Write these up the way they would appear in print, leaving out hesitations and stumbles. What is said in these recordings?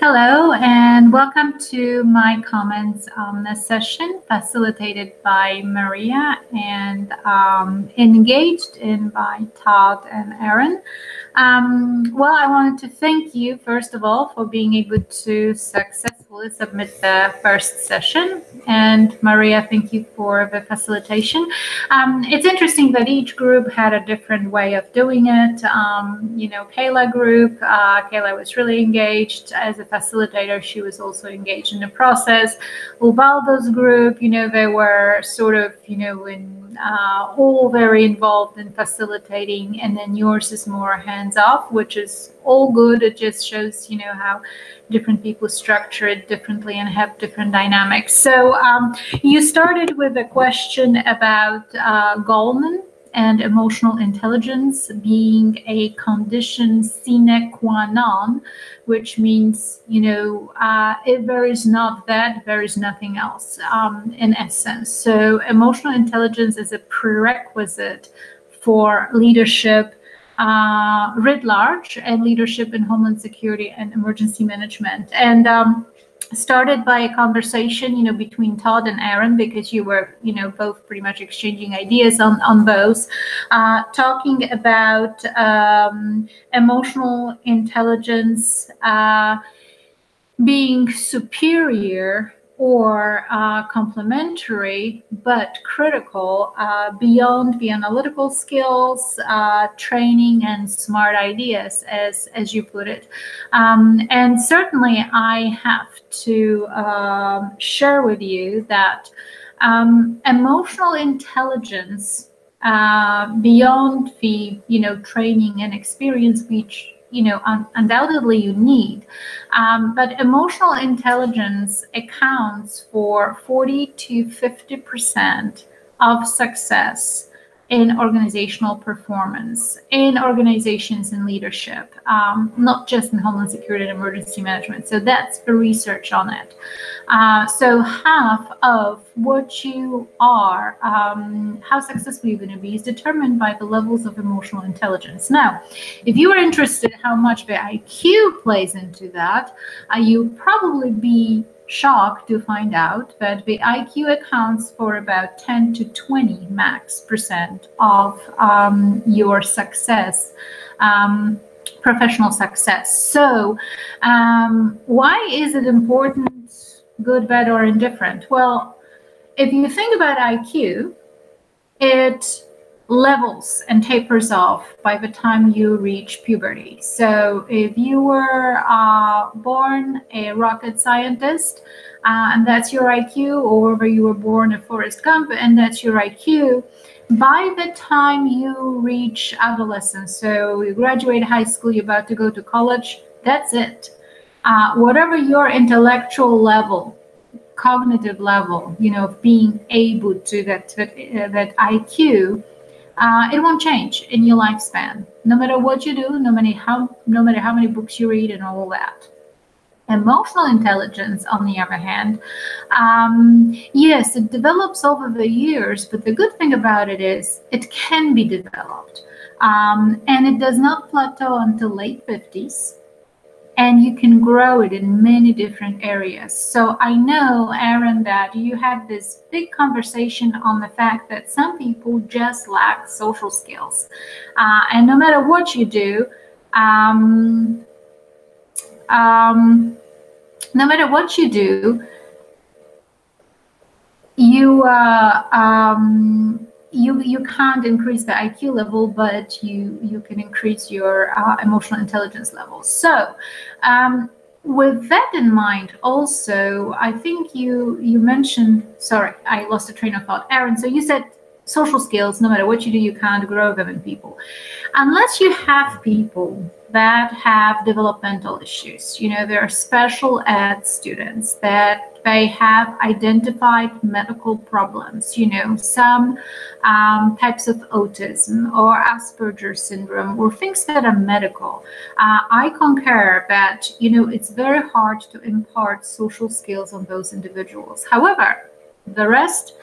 Hello, and welcome to my comments on this session facilitated by Maria and engaged in by Todd and Aaron. Well, I wanted to thank you, first of all, for being able to successfully submit the first session. And Maria, thank you for the facilitation. It's interesting that each group had a different way of doing it. Kayla group, Kayla was really engaged as a facilitator. She was also engaged in the process. Ubaldo's group, they were sort of, all very involved in facilitating, and then yours is more hands-off, which is all good. It just shows, how different people structure it differently and have different dynamics. So you started with a question about Goldman and emotional intelligence being a condition sine qua non, which means, if there is not that, there is nothing else, in essence. So emotional intelligence is a prerequisite for leadership writ large and leadership in homeland security and emergency management. And started by a conversation, between Todd and Aaron, because you were, both pretty much exchanging ideas on those, talking about emotional intelligence being superior or complementary, but critical beyond the analytical skills, training, and smart ideas, as you put it. And certainly I have to share with you that emotional intelligence beyond the, training and experience, which undoubtedly you need. But emotional intelligence accounts for 40 to 50% of success in organizational performance, in organizations and leadership, not just in homeland security and emergency management. So that's the research on it. So half of what you are, how successful you're going to be, is determined by the levels of emotional intelligence. Now, if you are interested how much the IQ plays into that, you'll probably be shocked to find out that the IQ accounts for about 10 to 20 max % of your success, professional success. So why is it important, good, bad, or indifferent? Well, if you think about IQ, it levels and tapers off by the time you reach puberty. So if you were born a rocket scientist, and that's your IQ, or whether you were born a Forrest Gump and that's your IQ, by the time you reach adolescence, so you graduate high school, you're about to go to college, that's it. Whatever your intellectual level, cognitive level, being able to that IQ, it won't change in your lifespan, no matter what you do, no matter how many books you read and all that. Emotional intelligence, on the other hand, yes, it develops over the years, but the good thing about it is it can be developed, and it does not plateau until late 50s. And you can grow it in many different areas. So I know, Aaron, that you had this big conversation on the fact that some people just lack social skills. And no matter what you do, you can't increase the IQ level, but you can increase your emotional intelligence level. So with that in mind, also, I think you mentioned, sorry, I lost a train of thought, Aaron. So you said social skills, no matter what you do, you can't grow them in people. Unless you have people that have developmental issues. There are special ed students that they have identified medical problems, some types of autism or Asperger's syndrome or things that are medical. I concur that, it's very hard to impart social skills on those individuals. However, the rest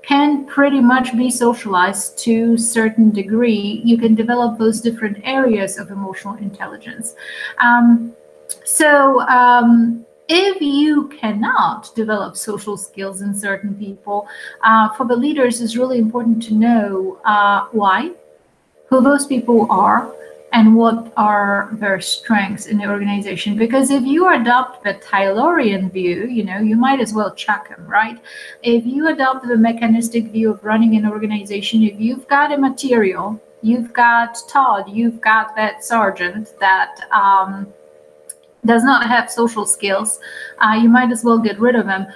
can pretty much be socialized to a certain degree. You can develop those different areas of emotional intelligence. So if you cannot develop social skills in certain people, for the leaders, it's really important to know why, who those people are, and what are their strengths in the organization. Because if you adopt the Taylorian view, you might as well chuck them, right? If you adopt the mechanistic view of running an organization, if you've got a material, you've got Todd, you've got that sergeant that does not have social skills, you might as well get rid of them.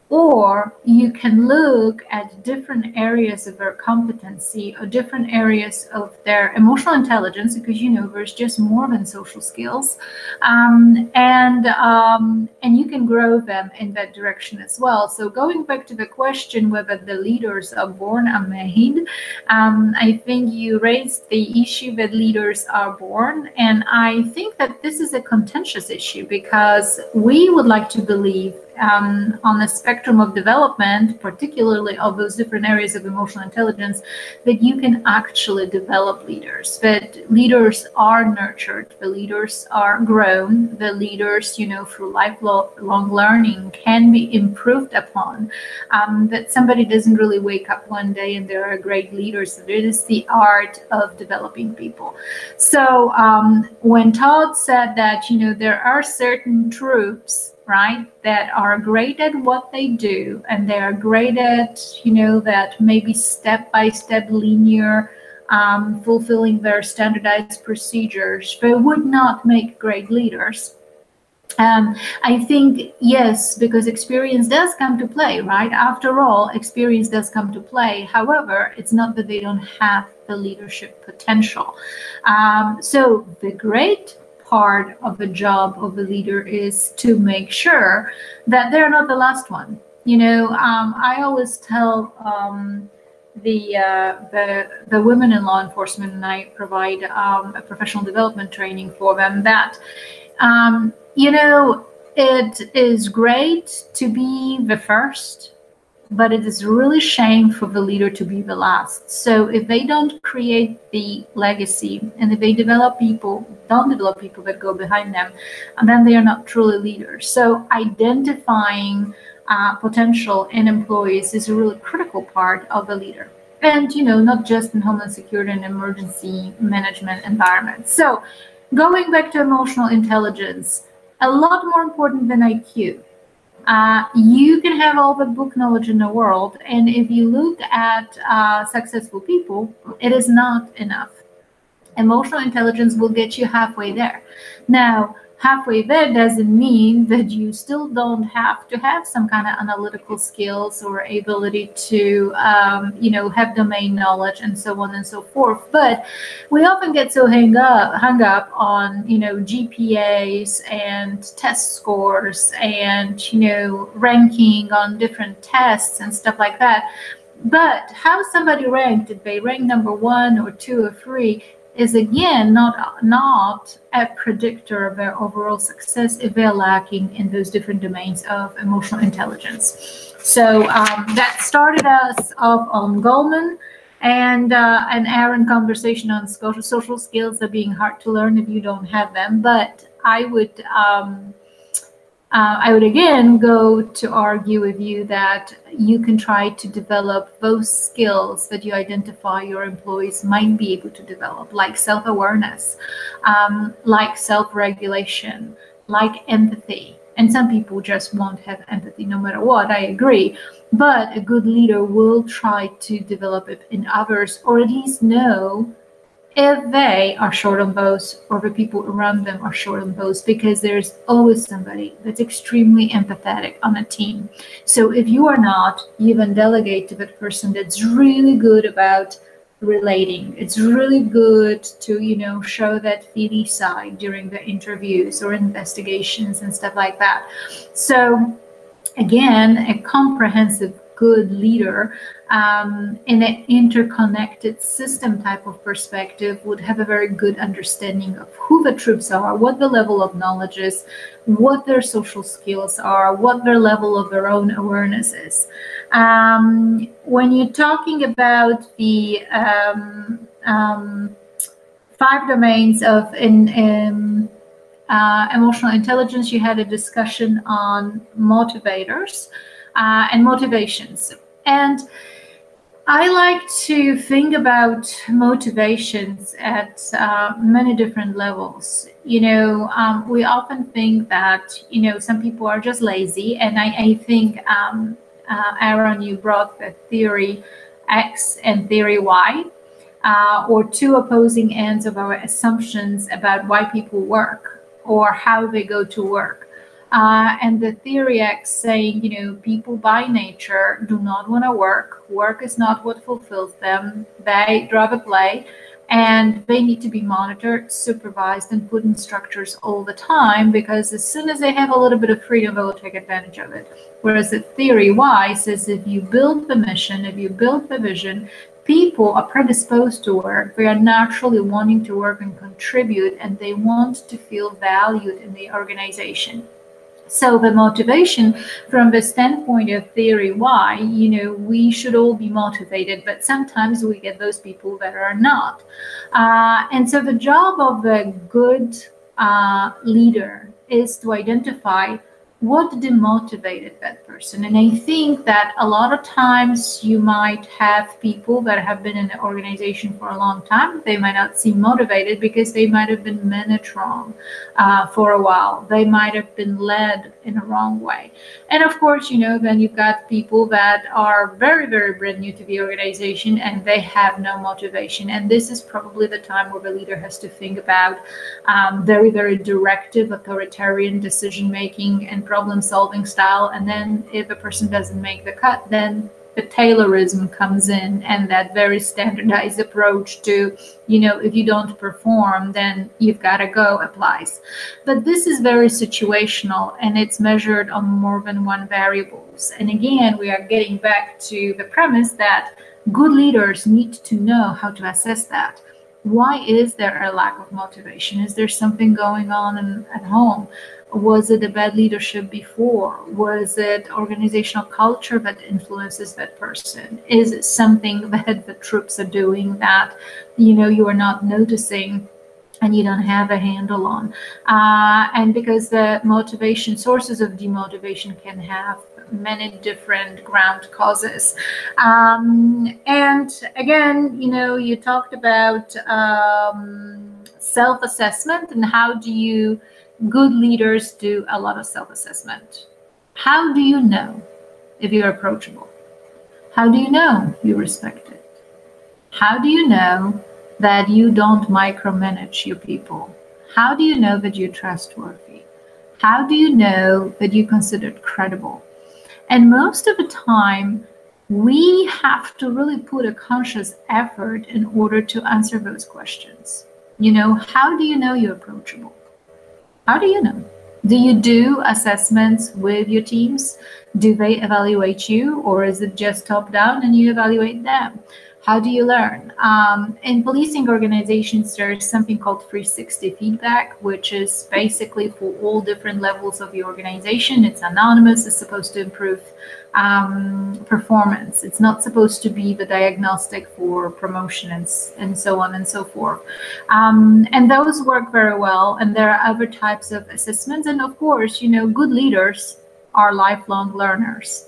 Or you can look at different areas of their competency or different areas of their emotional intelligence, because there's just more than social skills, and you can grow them in that direction as well. So going back to the question whether the leaders are born or made, I think you raised the issue that leaders are born, and I think that this is a contentious issue, because we would like to believe on the spectrum of development, particularly of those different areas of emotional intelligence, that you can actually develop leaders, that leaders are nurtured, the leaders are grown, the leaders, through lifelong learning can be improved upon, that somebody doesn't really wake up one day and they are great leaders. It is the art of developing people. So when Todd said that, there are certain troops, right, that are great at what they do, and they are great at, that maybe step-by-step linear, fulfilling their standardized procedures, they would not make great leaders. I think, yes, because experience does come to play, right? After all, experience does come to play. However, it's not that they don't have the leadership potential. So the great part of the job of the leader is to make sure that they're not the last one. I always tell the women in law enforcement, and I provide a professional development training for them, that it is great to be the first, but it is really shame for the leader to be the last. So if they don't create the legacy, and if they don't develop people that go behind them, and then they are not truly leaders. So identifying potential in employees is a really critical part of the leader. And, not just in Homeland Security and emergency management environments. So going back to emotional intelligence, a lot more important than IQ. You can have all the book knowledge in the world, and if you look at successful people, it is not enough. Emotional intelligence will get you halfway there. Now, halfway there doesn't mean that you still don't have to have some kind of analytical skills or ability to, have domain knowledge and so on and so forth. But we often get so hung up on, GPAs and test scores and, ranking on different tests and stuff like that. But how somebody ranked, did they rank number 1 or 2 or 3, is again not a predictor of their overall success if they're lacking in those different domains of emotional intelligence. So that started us off on Goldman, and an Aaron conversation on social skills are being hard to learn if you don't have them. But I would again go to argue with you that you can try to develop those skills that you identify your employees might be able to develop, like self-awareness, like self-regulation, like empathy. And some people just won't have empathy no matter what, I agree. But a good leader will try to develop it in others, or at least know if they are short on those, or the people around them are short on those, because there's always somebody that's extremely empathetic on a team. So if you are not, you then delegate to that person that's really good about relating. It's really good to, show that feely side during the interviews or investigations and stuff like that. So again, a comprehensive good leader in an interconnected system type of perspective would have a very good understanding of who the troops are, what the level of knowledge is, what their social skills are, what their level of their own awareness is. When you're talking about the 5 domains of emotional intelligence, you had a discussion on motivators and motivations. And I like to think about motivations at many different levels. We often think that, some people are just lazy. And I think, Aaron, you brought the theory X and theory Y, or two opposing ends of our assumptions about why people work or how they go to work. And the theory X saying, people by nature do not want to work. Work is not what fulfills them. They rather play, and they need to be monitored, supervised, and put in structures all the time, because as soon as they have a little bit of freedom, they will take advantage of it. Whereas the theory Y says if you build the mission, if you build the vision, people are predisposed to work. They are naturally wanting to work and contribute, and they want to feel valued in the organization. So the motivation from the standpoint of theory Y, we should all be motivated, but sometimes we get those people that are not. And so the job of a good leader is to identify what demotivated that person. And I think that a lot of times you might have people that have been in the organization for a long time. They might not seem motivated because they might have been managed wrong for a while. They might have been led in a wrong way. And of course, then you've got people that are very, very brand new to the organization and they have no motivation. And this is probably the time where the leader has to think about very, very directive, authoritarian decision-making and problem-solving style. And then if a person doesn't make the cut, then the Taylorism comes in, and that very standardized approach to, if you don't perform, then you've got to go applies. But this is very situational, and it's measured on more than one variables. And again, we are getting back to the premise that good leaders need to know how to assess that. Why is there a lack of motivation? Is there something going on at home? Was it a bad leadership before? Was it organizational culture that influences that person? Is it something that the troops are doing that, you are not noticing and you don't have a handle on? And because the motivation, sources of demotivation can have many different ground causes. And again, you talked about self-assessment and how good leaders do a lot of self-assessment. How do you know if you're approachable? How do you know you're respected? How do you know that you don't micromanage your people? How do you know that you're trustworthy? How do you know that you're considered credible? And most of the time, we have to really put a conscious effort in order to answer those questions. How do you know you're approachable? How do you know? Do you do assessments with your teams? Do they evaluate you, or is it just top down and you evaluate them? How do you learn? In policing organizations, there's something called 360 feedback, which is basically for all different levels of the organization. It's anonymous. It's supposed to improve performance. It's not supposed to be the diagnostic for promotion and so on and so forth. And those work very well. And there are other types of assessments. And of course, good leaders are lifelong learners.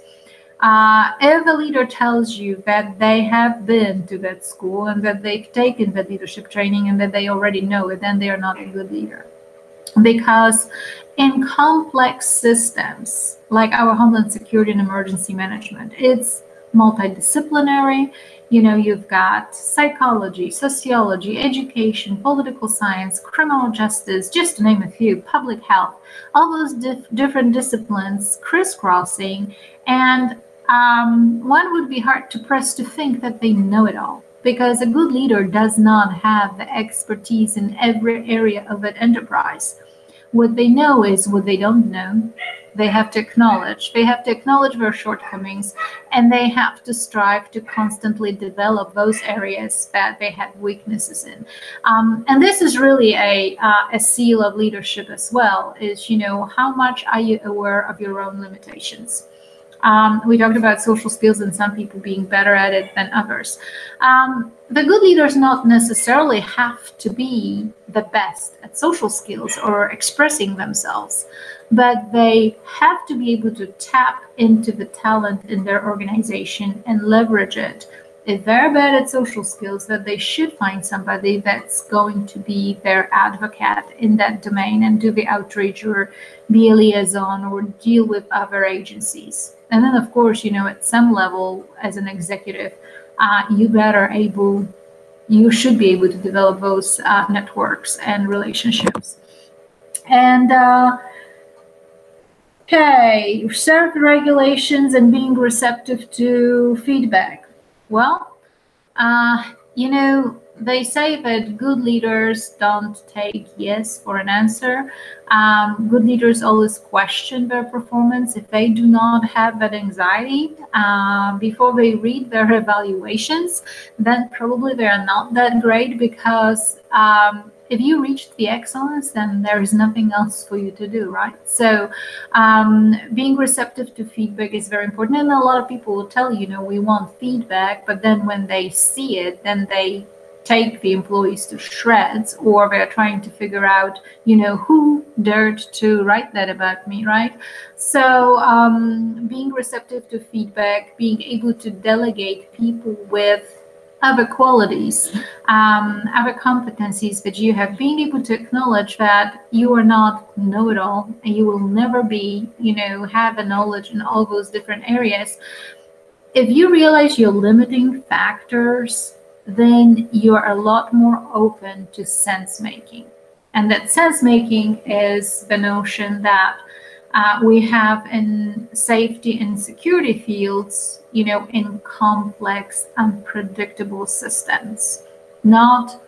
If a leader tells you that they have been to that school and that they've taken the leadership training and that they already know it, then they are not a good leader. Because in complex systems, like our Homeland Security and Emergency Management, it's multidisciplinary. You've got psychology, sociology, education, political science, criminal justice, just to name a few, public health, all those different disciplines crisscrossing. And one would be hard to press to think that they know it all, because a good leader does not have the expertise in every area of an enterprise. What they know is what they don't know. They have to acknowledge. They have to acknowledge their shortcomings, and they have to strive to constantly develop those areas that they have weaknesses in. And this is really a seal of leadership as well, is, how much are you aware of your own limitations? We talked about social skills and some people being better at it than others. The good leaders not necessarily have to be the best at social skills or expressing themselves, but they have to be able to tap into the talent in their organization and leverage it. If they're bad at social skills, that they should find somebody that's going to be their advocate in that domain and do the outreach or be a liaison or deal with other agencies. And then, of course, at some level as an executive, you should be able to develop those networks and relationships. And okay, self-regulations and being receptive to feedback. Well, they say that good leaders don't take yes for an answer. Good leaders always question their performance. If they do not have that anxiety before they read their evaluations, then probably they are not that great, because if you reach the excellence, then there is nothing else for you to do, right? So being receptive to feedback is very important. And a lot of people will tell you, we want feedback, but then when they see it, then they take the employees to shreds, or they're trying to figure out, who dared to write that about me, right? So being receptive to feedback, being able to delegate people with other qualities, other competencies that you have, being able to acknowledge that you are not know-it-all, and you will never be, have a knowledge in all those different areas. If you realize your limiting factors, then you are a lot more open to sense making. And that sense making is the notion that we have in safety and security fields, in complex, unpredictable systems, not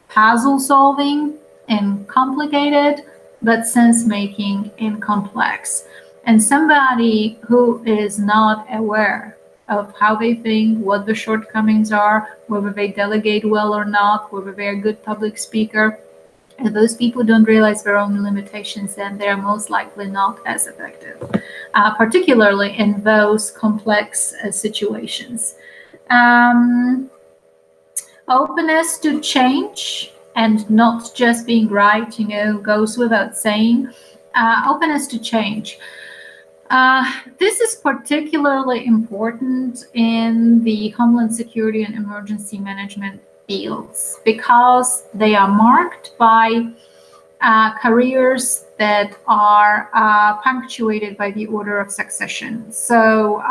puzzle solving and complicated, but sense making in complex. And somebody who is not aware of how they think, what the shortcomings are, whether they delegate well or not, whether they're a good public speaker, if those people don't realize their own limitations, then they're most likely not as effective, particularly in those complex situations. Openness to change and not just being right, goes without saying. Openness to change. This is particularly important in the Homeland Security and Emergency Management fields, because they are marked by careers that are punctuated by the order of succession. So,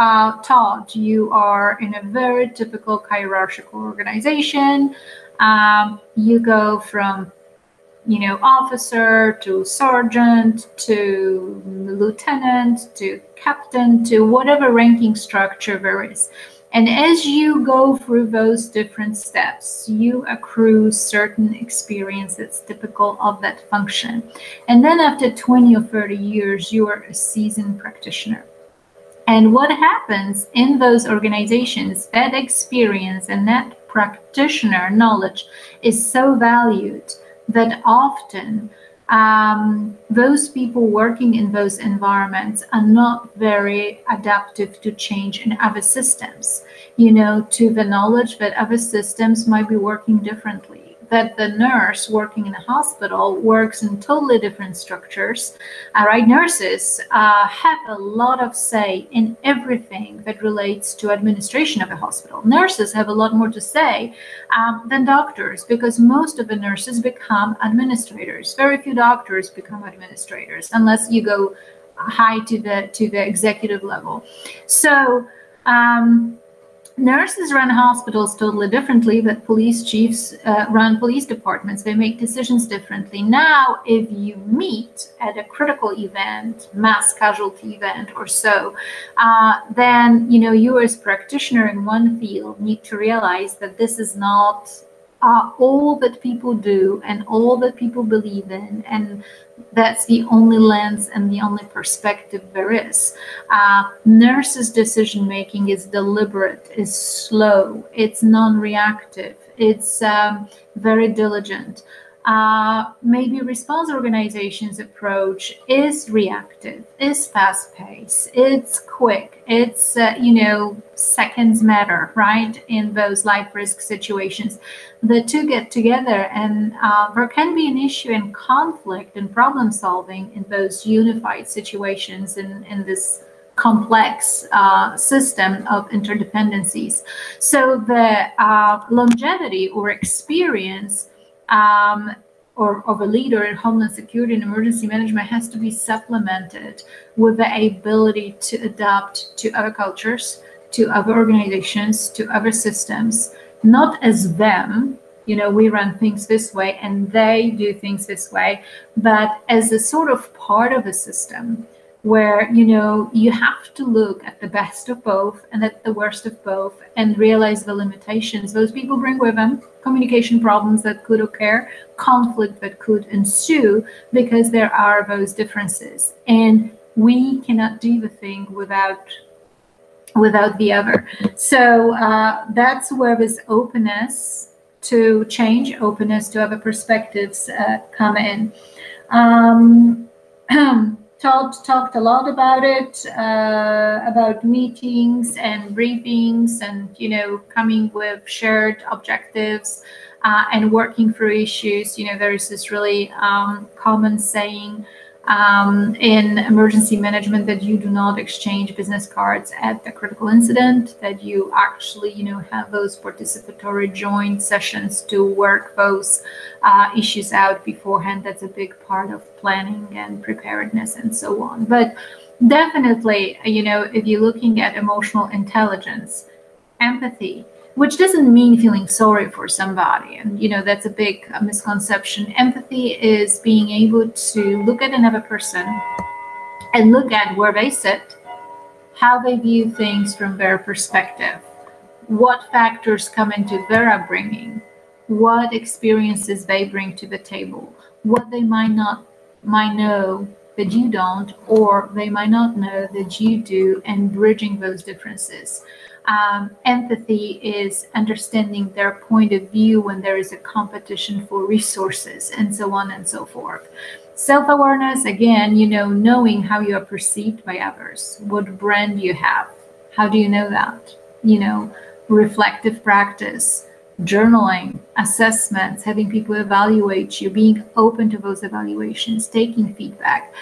Todd, you are in a very typical hierarchical organization. You go from officer to sergeant to lieutenant to captain to whatever ranking structure there is. And as you go through those different steps, you accrue certain experience that's typical of that function. And then after 20 or 30 years, you are a seasoned practitioner. And what happens in those organizations, that experience and that practitioner knowledge is so valued that often those people working in those environments are not very adaptive to change in other systems, to the knowledge that other systems might be working differently, that the nurse working in a hospital works in totally different structures. Right? Nurses have a lot of say in everything that relates to administration of a hospital. Nurses have a lot more to say than doctors, because most of the nurses become administrators. Very few doctors become administrators unless you go high to the executive level. So nurses run hospitals totally differently, but police chiefs run police departments. They make decisions differently. Now, if you meet at a critical event, mass casualty event or so, then you as practitioner in one field need to realize that this is not all that people do and all that people believe in, and that's the only lens and the only perspective there is. Nurses' decision making is deliberate, is slow, it's non-reactive, it's very diligent. Maybe response organization's approach is reactive, is fast-paced, it's quick, it's, seconds matter, right? In those life risk situations. The two get together, and there can be an issue in conflict and problem solving in those unified situations in this complex system of interdependencies. So the longevity or experience or of a leader in Homeland Security and emergency management has to be supplemented with the ability to adapt to other cultures, to other organizations, to other systems, not as them, we run things this way and they do things this way, but as a sort of part of a system where, you have to look at the best of both and at the worst of both and realize the limitations those people bring with them, communication problems that could occur, conflict that could ensue because there are those differences. And we cannot do the thing without the other. So that's where this openness to change, openness to other perspectives come in. Talked a lot about it, about meetings and briefings and, coming with shared objectives and working through issues. There's this really common saying in emergency management that you do not exchange business cards at the critical incident, that you actually, have those participatory joint sessions to work those issues out beforehand. That's a big part of planning and preparedness and so on. But definitely, if you're looking at emotional intelligence, empathy, which doesn't mean feeling sorry for somebody. And, that's a big misconception. Empathy is being able to look at another person and look at where they sit, how they view things from their perspective, what factors come into their upbringing, what experiences they bring to the table, what they might know that you don't, or they might not know that you do, and bridging those differences. Empathy is understanding their point of view when there is a competition for resources and so on and so forth. Self-awareness, again, knowing how you are perceived by others, what brand you have, how do you know that? Reflective practice, journaling, assessments, having people evaluate you, being open to those evaluations, taking feedback.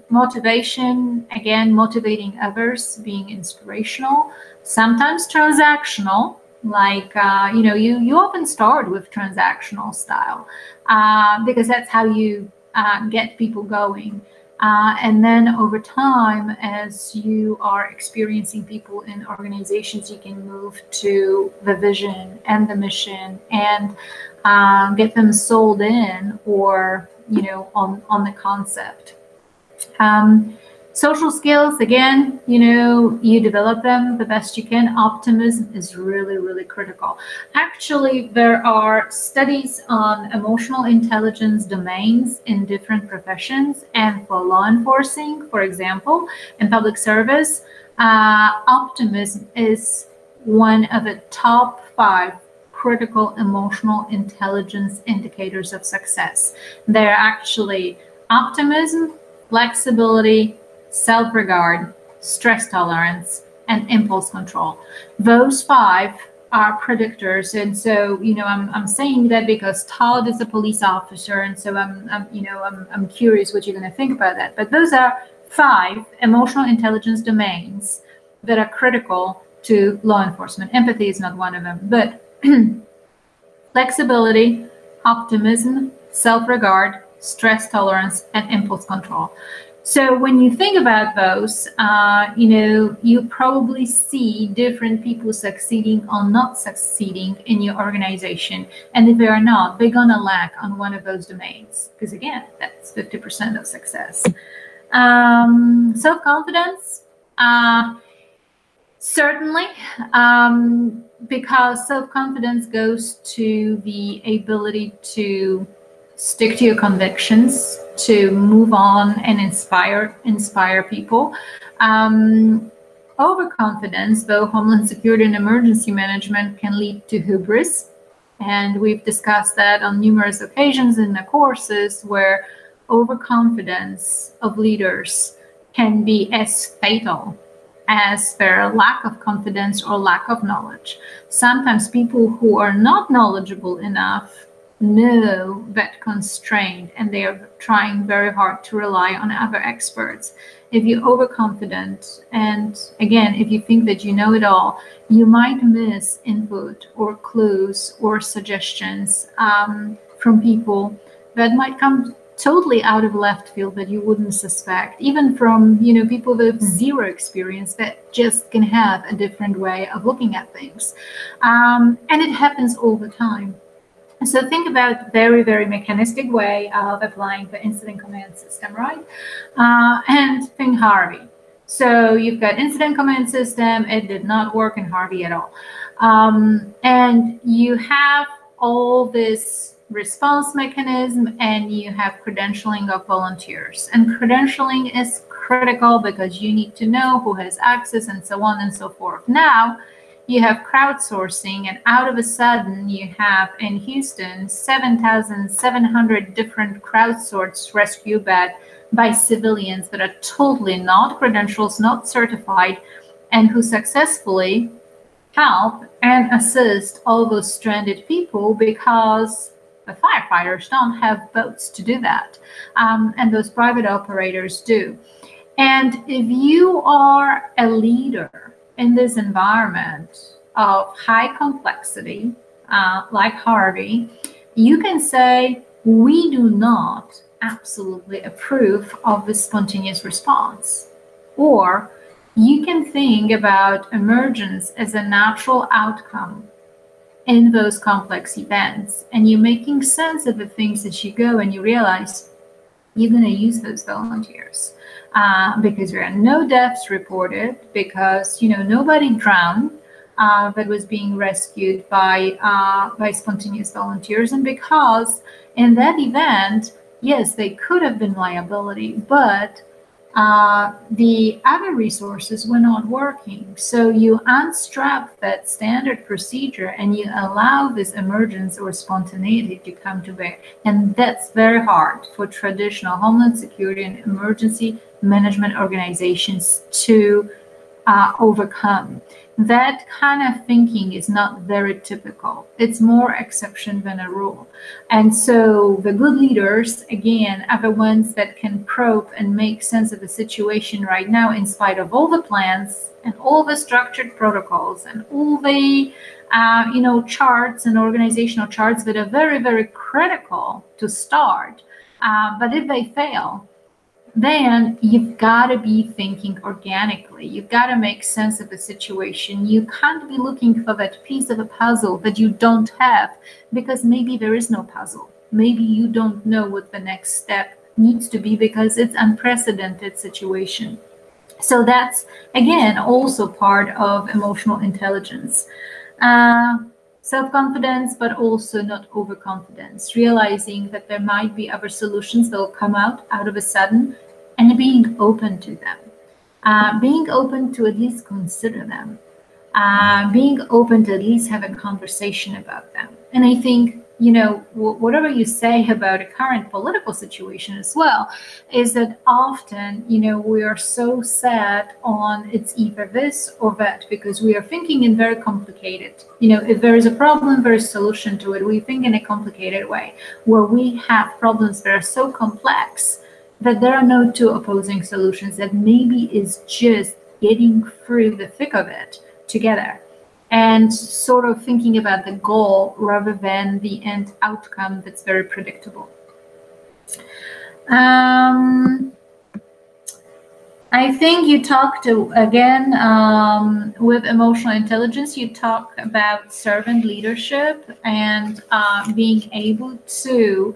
Motivation, again, motivating others, being inspirational, sometimes transactional, like, you often start with transactional style because that's how you get people going. And then over time, as you are experiencing people in organizations, you can move to the vision and the mission and get them sold in or, on the concept. Social skills, again, you develop them the best you can. Optimism is really, really critical. Actually, there are studies on emotional intelligence domains in different professions, and for law enforcing, for example, in public service, optimism is one of the top 5 critical emotional intelligence indicators of success. They're actually optimism, flexibility, self-regard, stress tolerance, and impulse control. Those 5 are predictors. And so, I'm saying that because Todd is a police officer, and so I'm curious what you're going to think about that. But those are 5 emotional intelligence domains that are critical to law enforcement. Empathy is not one of them, but flexibility, optimism, self-regard, stress tolerance, and impulse control. So when you think about those, you probably see different people succeeding or not succeeding in your organization. And if they are not, they're going to lack on one of those domains. Because again, that's 50% of success. Self-confidence, certainly, because self-confidence goes to the ability to stick to your convictions, to move on and inspire people. Overconfidence, though Homeland Security and emergency management can lead to hubris, And we've discussed that on numerous occasions in the courses, where overconfidence of leaders can be as fatal as their lack of confidence or lack of knowledge. Sometimes people who are not knowledgeable enough know that constraint, and they are trying very hard to rely on other experts. If you're overconfident, and again, if you think that you know it all, you might miss input or clues or suggestions from people that might come totally out of left field that you wouldn't suspect, even from people with zero experience that just can have a different way of looking at things, and it happens all the time. So think about very, very mechanistic way of applying the incident command system, right? And think Harvey. So you've got incident command system. It did not work in Harvey at all. And you have all this response mechanism, and you have credentialing of volunteers. And credentialing is critical because you need to know who has access and so on and so forth. Now, you have crowdsourcing, and out of a sudden you have in Houston 7,700 different crowdsourced rescue beds by civilians that are totally not credentials, not certified, and who successfully help and assist all those stranded people because the firefighters don't have boats to do that, and those private operators do. And if you are a leader in this environment of high complexity, like Harvey, you can say, we do not absolutely approve of the spontaneous response. Or you can think about emergence as a natural outcome in those complex events, and you're making sense of the things that you go, and you realize you're going to use those volunteers. Because there are no deaths reported, because nobody drowned that was being rescued by spontaneous volunteers, and because in that event, yes, they could have been liability, but the other resources were not working. So you unstrap that standard procedure and you allow this emergence or spontaneity to come to bear. And that's very hard for traditional Homeland Security and emergency management organizations to overcome. That kind of thinking is not very typical. It's more exception than a rule. And so the good leaders, again, are the ones that can probe and make sense of the situation right now, in spite of all the plans and all the structured protocols and all the charts and organizational charts that are very, very critical to start. But if they fail, then you've got to be thinking organically. You've got to make sense of the situation. You can't be looking for that piece of a puzzle that you don't have, because maybe there is no puzzle. Maybe you don't know what the next step needs to be because it's unprecedented situation. So that's, again, also part of emotional intelligence. Self-confidence, but also not overconfidence, realizing that there might be other solutions that will come out of a sudden, and being open to them, being open to at least consider them, being open to at least have a conversation about them. And I think, whatever you say about a current political situation as well, is that often, we are so set on it's either this or that, because we are thinking in very complicated, if there is a problem, there is a solution to it. We think in a complicated way, where we have problems that are so complex that there are no two opposing solutions, that maybe is just getting through the thick of it together. And sort of thinking about the goal rather than the end outcome that's very predictable. I think you talked again with emotional intelligence, you talk about servant leadership and being able to,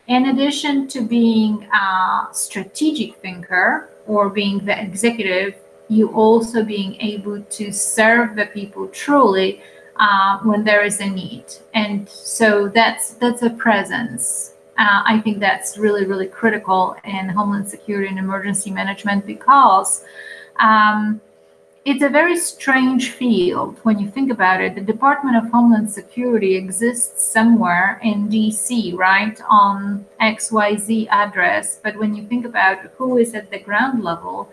in addition to being a strategic thinker or being the executive, you also being able to serve the people truly when there is a need. And so that's a presence. I think that's really, really critical in Homeland Security and emergency management, because it's a very strange field when you think about it. The Department of Homeland Security exists somewhere in DC, right, on XYZ address. But when you think about who is at the ground level,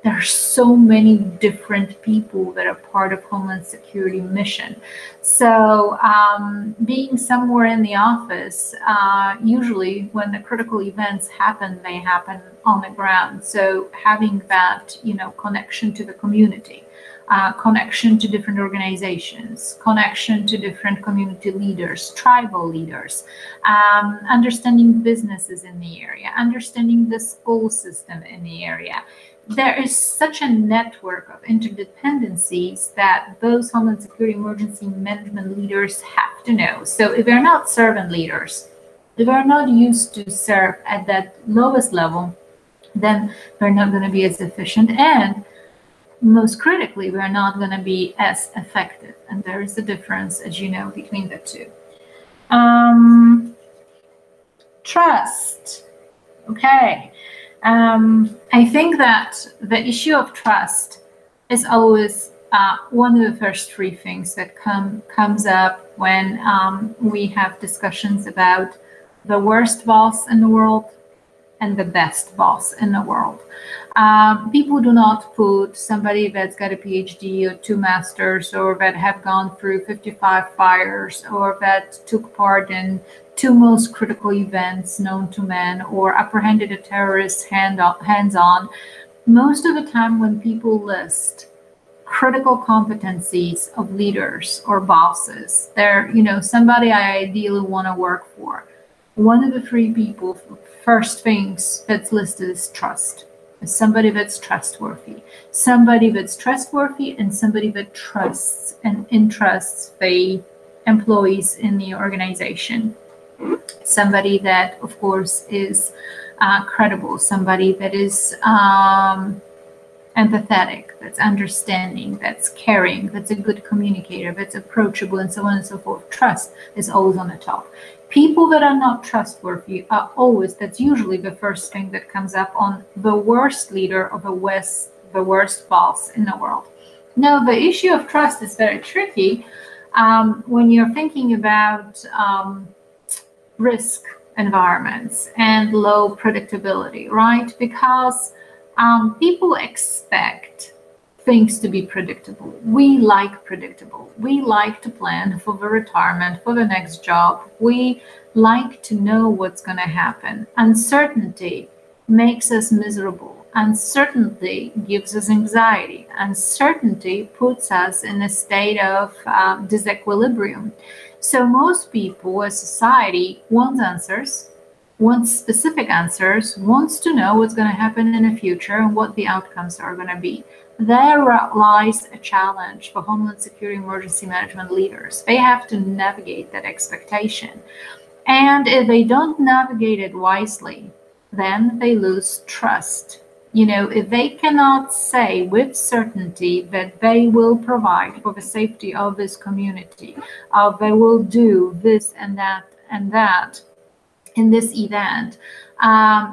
there are so many different people that are part of Homeland Security mission. So being somewhere in the office, usually when the critical events happen, they happen on the ground. So having that, connection to the community, connection to different organizations, connection to different community leaders, tribal leaders, understanding businesses in the area, understanding the school system in the area. There is such a network of interdependencies that those Homeland Security emergency management leaders have to know. So if they're not servant leaders, if they're not used to serve at that lowest level, then they're not going to be as efficient. And most critically, we're not going to be as effective. And there is a difference, as you know, between the two. Trust. Okay. I think that the issue of trust is always one of the first three things that comes up when we have discussions about the worst boss in the world and the best boss in the world. People do not put somebody that's got a PhD or 2 masters, or that have gone through 55 fires, or that took part in 2 most critical events known to man, or apprehended a terrorist hands-on. Most of the time when people list critical competencies of leaders or bosses, they're, somebody I ideally want to work for. One of the 3 people, first things that's listed is trust. Somebody that's trustworthy. Somebody that's trustworthy and somebody that trusts and entrusts the employees in the organization. Somebody that, of course, is credible. Somebody that is empathetic, that's understanding, that's caring, that's a good communicator, that's approachable, and so on and so forth. Trust is always on the top. People that are not trustworthy are always, that's usually the first thing that comes up on the worst leader or the worst boss in the world. Now, the issue of trust is very tricky when you're thinking about risk environments and low predictability, right? Because people expect things to be predictable. We like predictable. We like to plan for the retirement, for the next job. We like to know what's going to happen. Uncertainty makes us miserable. Uncertainty gives us anxiety. Uncertainty puts us in a state of disequilibrium. So most people, as society, want answers, wants specific answers, wants to know what's going to happen in the future and what the outcomes are going to be. There lies a challenge for Homeland Security emergency management leaders. They have to navigate that expectation. And if they don't navigate it wisely, then they lose trust. If they cannot say with certainty that they will provide for the safety of this community, they will do this and that in this event,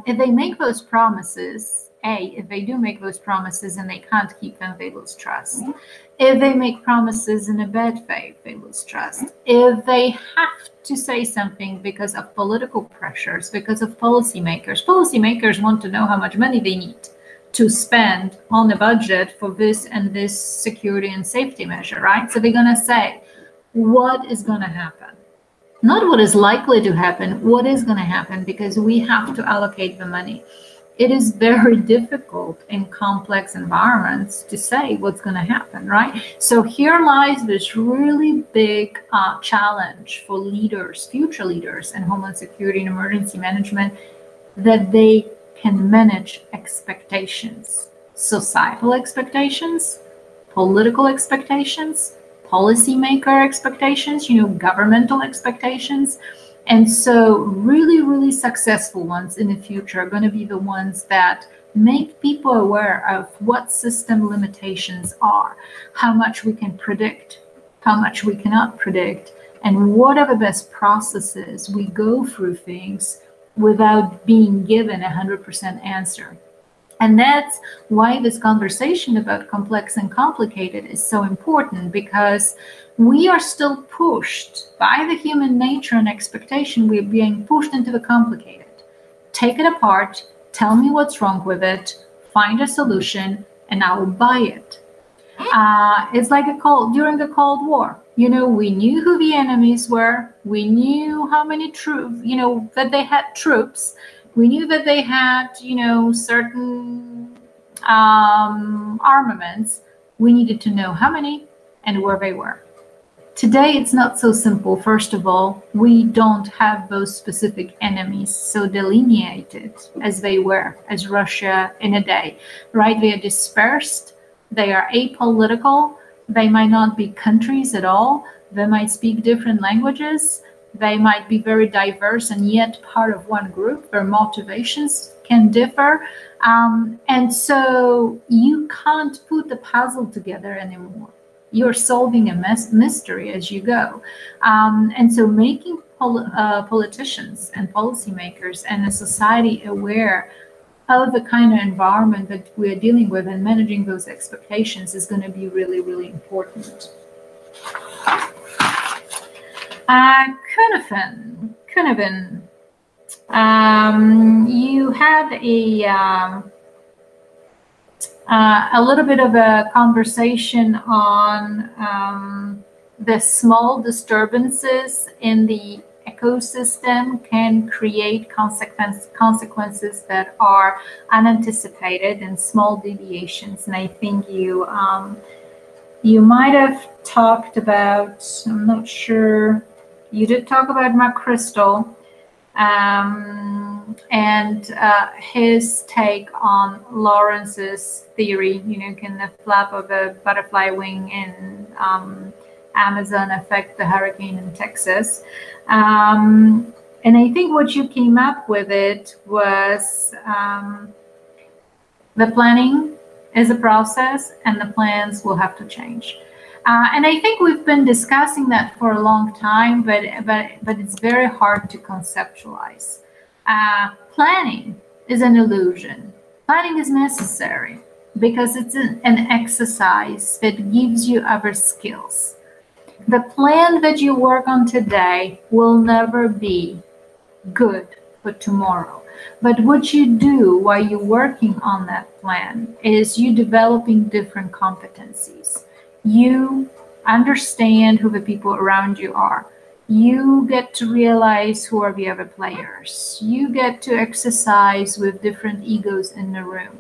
if they make those promises, if they do make those promises and they can't keep them, they lose trust. If they make promises in a bad faith, they lose trust. If they have to say something because of political pressures, because of policymakers want to know how much money they need to spend on the budget for this and this security and safety measure, right? So they're going to say, what is going to happen? Not what is likely to happen, what is going to happen, because we have to allocate the money. It is very difficult in complex environments to say what's going to happen, right? So here lies this really big challenge for leaders, future leaders in Homeland Security and emergency management, that they can manage expectations, societal expectations, political expectations, policymaker expectations, governmental expectations. And so really, really successful ones in the future are going to be the ones that make people aware of what system limitations are, how much we can predict, how much we cannot predict, and what are the best processes we go through things without being given a 100% answer. And that's why this conversation about complex and complicated is so important, because we are still pushed by the human nature and expectation. We're being pushed into the complicated. Take it apart, tell me what's wrong with it, find a solution, and I will buy it. It's like during the Cold War. You know, we knew who the enemies were. We knew how many troops, you know, that they had troops. We knew that they had, you know, certain armaments. We needed to know how many and where they were. Today, it's not so simple. First of all, we don't have those specific enemies so delineated as they were, as Russia in a day, right? They are dispersed. They are apolitical. They might not be countries at all. They might speak different languages. They might be very diverse and yet part of one group. Their motivations can differ. And so you can't put the puzzle together anymore. You're solving a mystery as you go. And so making politicians and policymakers and a society aware of the kind of environment that we're dealing with and managing those expectations is going to be really, really important. Kunavan, you had a little bit of a conversation on the small disturbances in the ecosystem can create consequences that are unanticipated and small deviations. And I think you might have talked about, I'm not sure, you did talk about Mark Crystal and his take on Lawrence's theory, you know, can the flap of a butterfly wing in Amazon affect the hurricane in Texas? And I think what you came up with it was the planning is a process and the plans will have to change. And I think we've been discussing that for a long time, but it's very hard to conceptualize. Planning is an illusion. Planning is necessary because it's an exercise that gives you other skills. The plan that you work on today will never be good for tomorrow. But what you do while you're working on that plan is you developing different competencies. You understand who the people around you are. You get to realize who are the other players. You get to exercise with different egos in the room.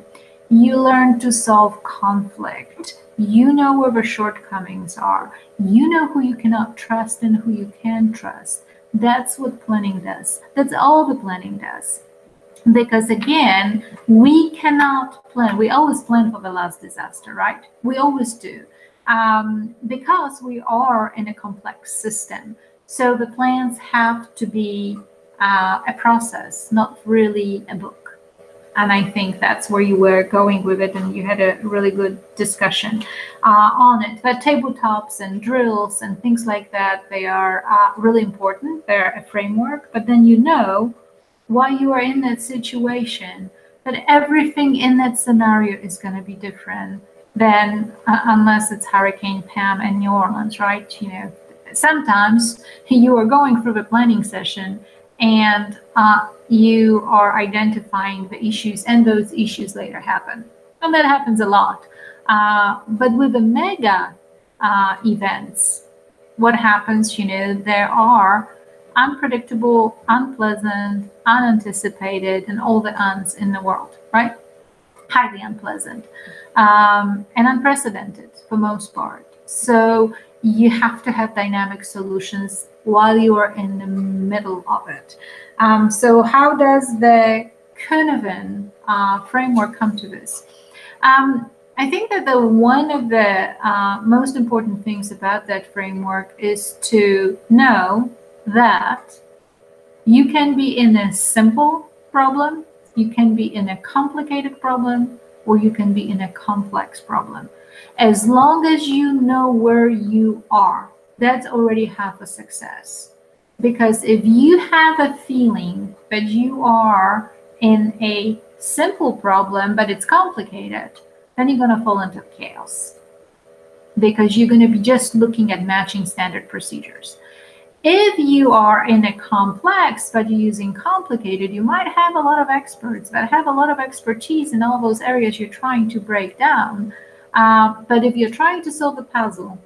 You learn to solve conflict. You know where the shortcomings are. You know who you cannot trust and who you can trust. That's what planning does. That's all the planning does. Because again, we cannot plan. We always plan for the last disaster, right? We always do. Because we are in a complex system. So the plans have to be a process, not really a book. And I think that's where you were going with it, and you had a really good discussion on it. But tabletops and drills and things like that, they are really important. They're a framework, but then you know why you are in that situation, that everything in that scenario is going to be different than unless it's Hurricane Pam in New Orleans, right? You know, sometimes you are going through the planning session and you are identifying the issues, and those issues later happen. And that happens a lot. But with the mega events, what happens, you know, there are unpredictable, unpleasant, unanticipated, and all the uns in the world, right? Highly unpleasant and unprecedented for most part. So you have to have dynamic solutions while you are in the middle of it. So how does the Kunavan framework come to this? I think that one of the most important things about that framework is to know that you can be in a simple problem, you can be in a complicated problem, or you can be in a complex problem. As long as you know where you are, that's already half a success. Because if you have a feeling that you are in a simple problem, but it's complicated, then you're going to fall into chaos because you're going to be just looking at matching standard procedures. If you are in a complex, but you're using complicated, you might have a lot of experts that have a lot of expertise in all those areas you're trying to break down. But if you're trying to solve a puzzle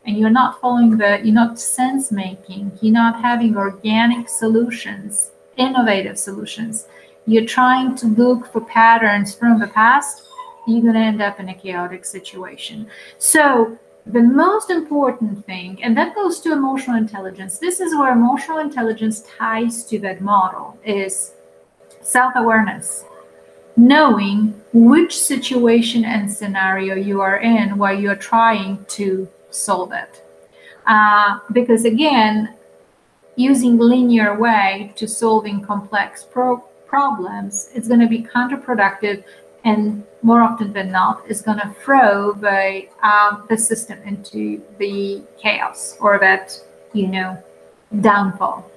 and you're not following you're not sense making, you're not having organic solutions, innovative solutions, you're trying to look for patterns from the past, you're going to end up in a chaotic situation. So the most important thing, and that goes to emotional intelligence, this is where emotional intelligence ties to that model, is self-awareness. Knowing which situation and scenario you are in while you're trying to solve it. Because again, using linear way to solving complex problems, it's going to be counterproductive, and more often than not, is going to throw the system into the chaos or that, downfall.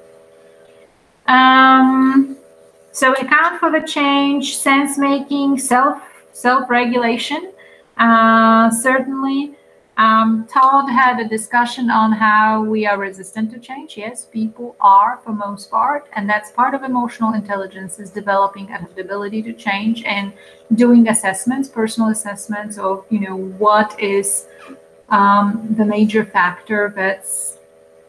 So account for the change, sense making, self-regulation. Certainly, Todd had a discussion on how we are resistant to change. Yes, people are for most part, and that's part of emotional intelligence, is developing adaptability to change and doing assessments, personal assessments of, what is the major factor that's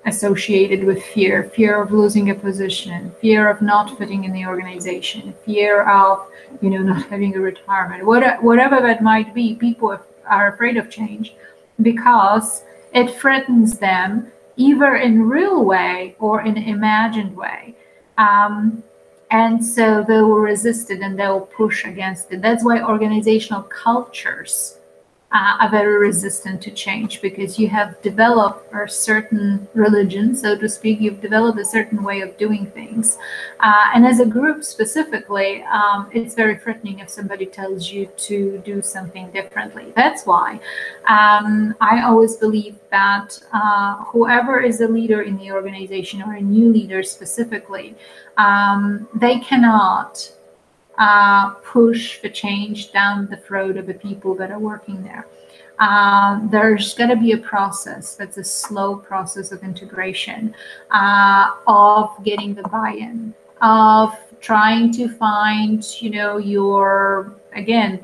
associated with fear of losing a position, fear of not fitting in the organization, fear of, not having a retirement, whatever that might be. People are afraid of change because it threatens them either in real way or in imagined way. And so they will resist it and they will push against it. That's why organizational cultures are very resistant to change, because you have developed a certain religion, so to speak. You've developed a certain way of doing things. And as a group specifically, it's very threatening if somebody tells you to do something differently. That's why I always believe that whoever is a leader in the organization, or a new leader specifically, they cannot push the change down the throat of the people that are working there. There's got to be a process that's a slow process of integration, of getting the buy-in, of trying to find, the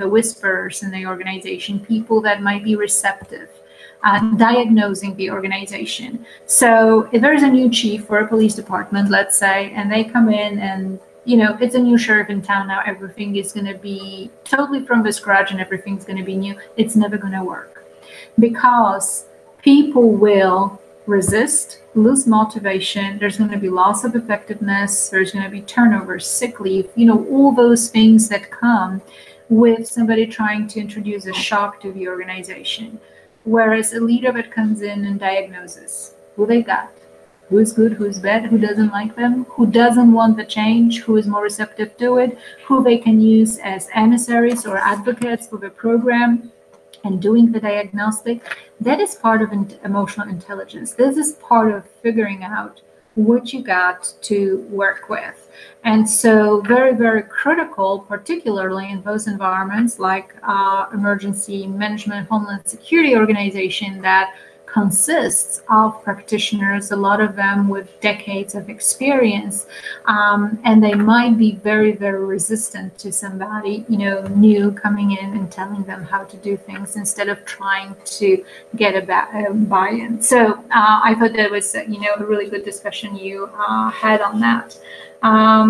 whisperers in the organization, people that might be receptive, diagnosing the organization. So if there's a new chief for a police department, let's say, and they come in and it's a new sheriff in town now, everything is going to be totally from the scratch and everything's going to be new. It's never going to work, because people will resist, lose motivation. There's going to be loss of effectiveness. There's going to be turnover, sick leave, all those things that come with somebody trying to introduce a shock to the organization. Whereas a leader that comes in and diagnoses who they got, who is good, who is bad, who doesn't like them, who doesn't want the change, who is more receptive to it, who they can use as emissaries or advocates for the program, and doing the diagnostic. That is part of emotional intelligence. This is part of figuring out what you got to work with. And so very, very critical, particularly in those environments like emergency management, homeland security organization that consists of practitioners, a lot of them with decades of experience, and they might be very, very resistant to somebody, new coming in and telling them how to do things instead of trying to get a buy-in. So I thought that was, a really good discussion you had on that. How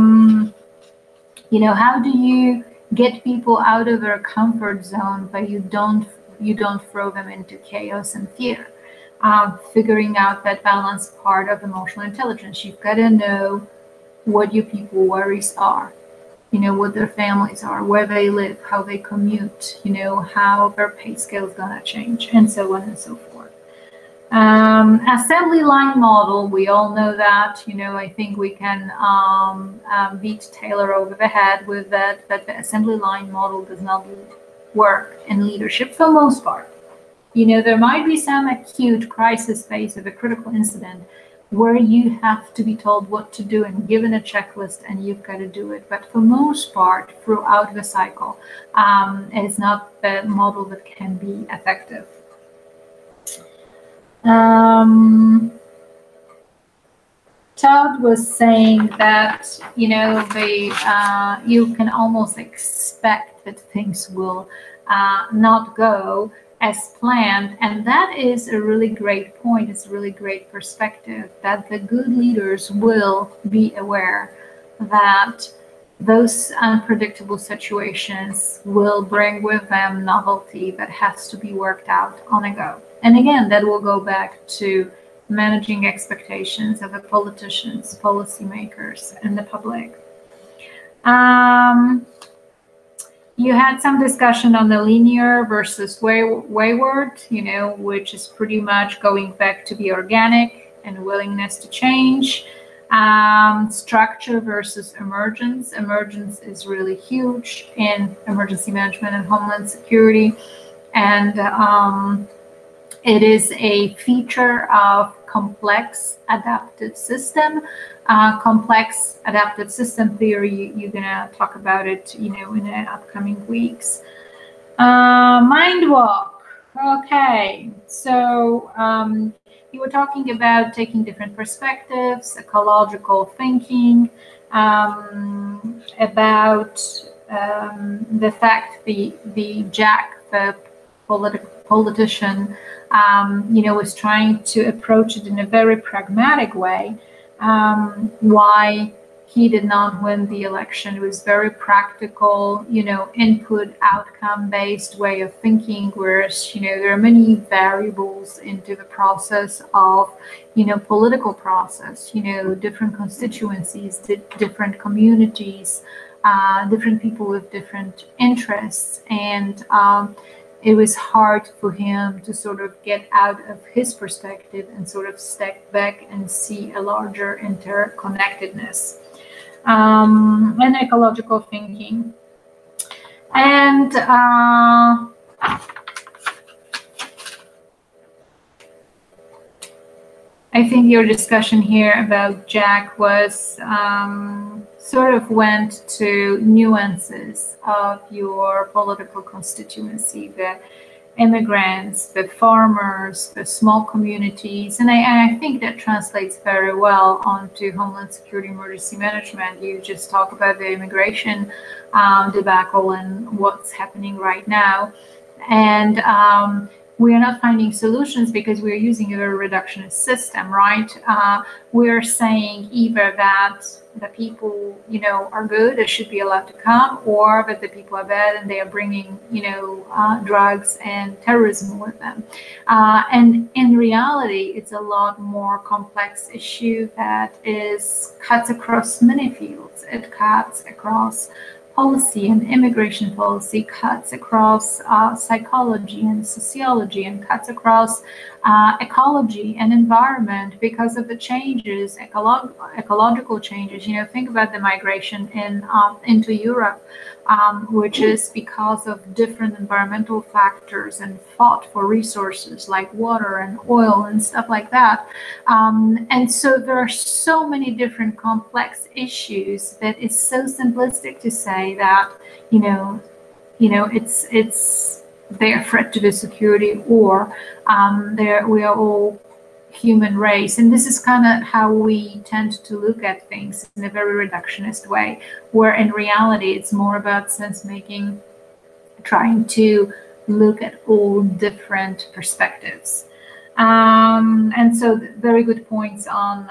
do you get people out of their comfort zone, but you don't throw them into chaos and fear? Figuring out that balance part of emotional intelligence. You've got to know what your people worries are, what their families are, where they live, how they commute, how their pay scale is going to change, and so on and so forth. Assembly line model, we all know that. I think we can beat Taylor over the head with that the assembly line model does not work in leadership for the most part. There might be some acute crisis phase of a critical incident where you have to be told what to do and given a checklist and you've got to do it. But for most part, throughout the cycle, it is not the model that can be effective. Todd was saying that, you know, you can almost expect that things will not go as planned. And that is a really great point. It's a really great perspective that the good leaders will be aware that those unpredictable situations will bring with them novelty that has to be worked out on a go. And again, that will go back to managing expectations of the politicians, policymakers, and the public. You had some discussion on the linear versus wayward, you know, which is pretty much going back to the organic and willingness to change. Structure versus emergence. Emergence is really huge in emergency management and homeland security. And it is a feature of complex adaptive system. Complex adaptive system theory, you're gonna talk about it, you know, in the upcoming weeks. Mind walk. Okay, so you were talking about taking different perspectives, ecological thinking, about the fact the Jack, the politician, you know, was trying to approach it in a very pragmatic way. Why he did not win the election. It was very practical, you know, input outcome based way of thinking, whereas, you know, there are many variables into the process of, you know, political process, you know, different constituencies, different communities, different people with different interests. And it was hard for him to sort of get out of his perspective and sort of step back and see a larger interconnectedness. And ecological thinking. And I think your discussion here about Jack was sort of went to nuances of your political constituency, the immigrants, the farmers, the small communities. And I think that translates very well onto Homeland Security emergency management. You just talk about the immigration debacle and what's happening right now. And we are not finding solutions because we're using a very reductionist system, right? We're saying either that the people, you know, are good, they should be allowed to come, or that the people are bad and they are bringing, you know, drugs and terrorism with them. And in reality, it's a lot more complex issue that cuts across many fields. It cuts across policy and immigration policy, cuts across psychology and sociology, and cuts across ecology and environment because of the changes, ecological changes. You know, think about the migration into Europe, which is because of different environmental factors and fought for resources like water and oil and stuff like that. And so there are so many different complex issues that it's so simplistic to say that, you know, it's they're a threat to the security, or we are all human race. And this is kind of how we tend to look at things in a very reductionist way, where in reality it's more about sense making, trying to look at all different perspectives. And so very good points on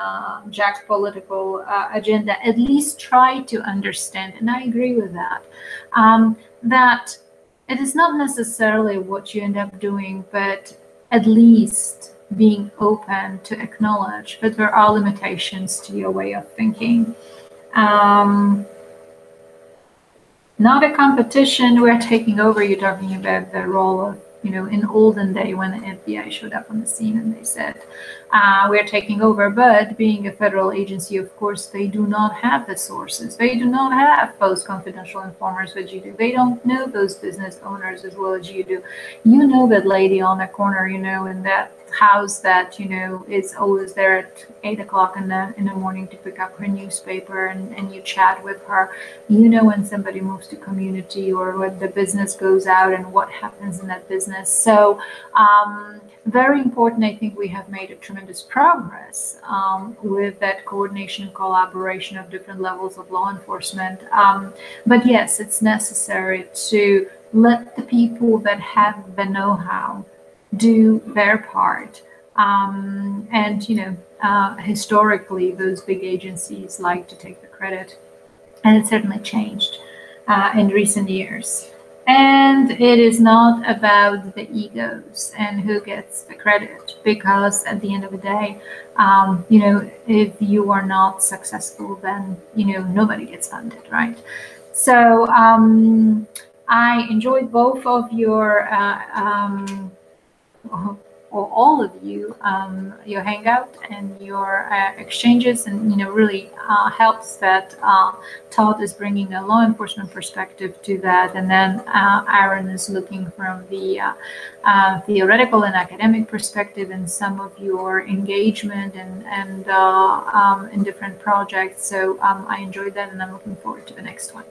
Jack's political agenda. At least try to understand, and I agree with that, that it is not necessarily what you end up doing, but at least being open to acknowledge that there are limitations to your way of thinking. Not a competition, we're taking over. You're talking about the role of in olden day when the FBI showed up on the scene and they said, we're taking over. But being a federal agency, of course, they do not have the sources. They do not have those confidential informers that you do. They don't know those business owners as well as you do. You know that lady on the corner, in that house that, is always there at 8 o'clock in the morning to pick up her newspaper, and you chat with her. When somebody moves to community or when the business goes out and what happens in that business. So very important. I think we have made a tremendous progress with that coordination and collaboration of different levels of law enforcement. But yes, it's necessary to let the people that have the know-how do their part. And historically, those big agencies like to take the credit, and it certainly changed in recent years. And it is not about the egos and who gets the credit, because at the end of the day, if you are not successful, then nobody gets funded, right? So I enjoyed both of your or all of you, your Hangout and your exchanges, and really helps that Todd is bringing a law enforcement perspective to that, and then Aaron is looking from the theoretical and academic perspective, and some of your engagement and in different projects. So I enjoyed that, and I'm looking forward to the next one.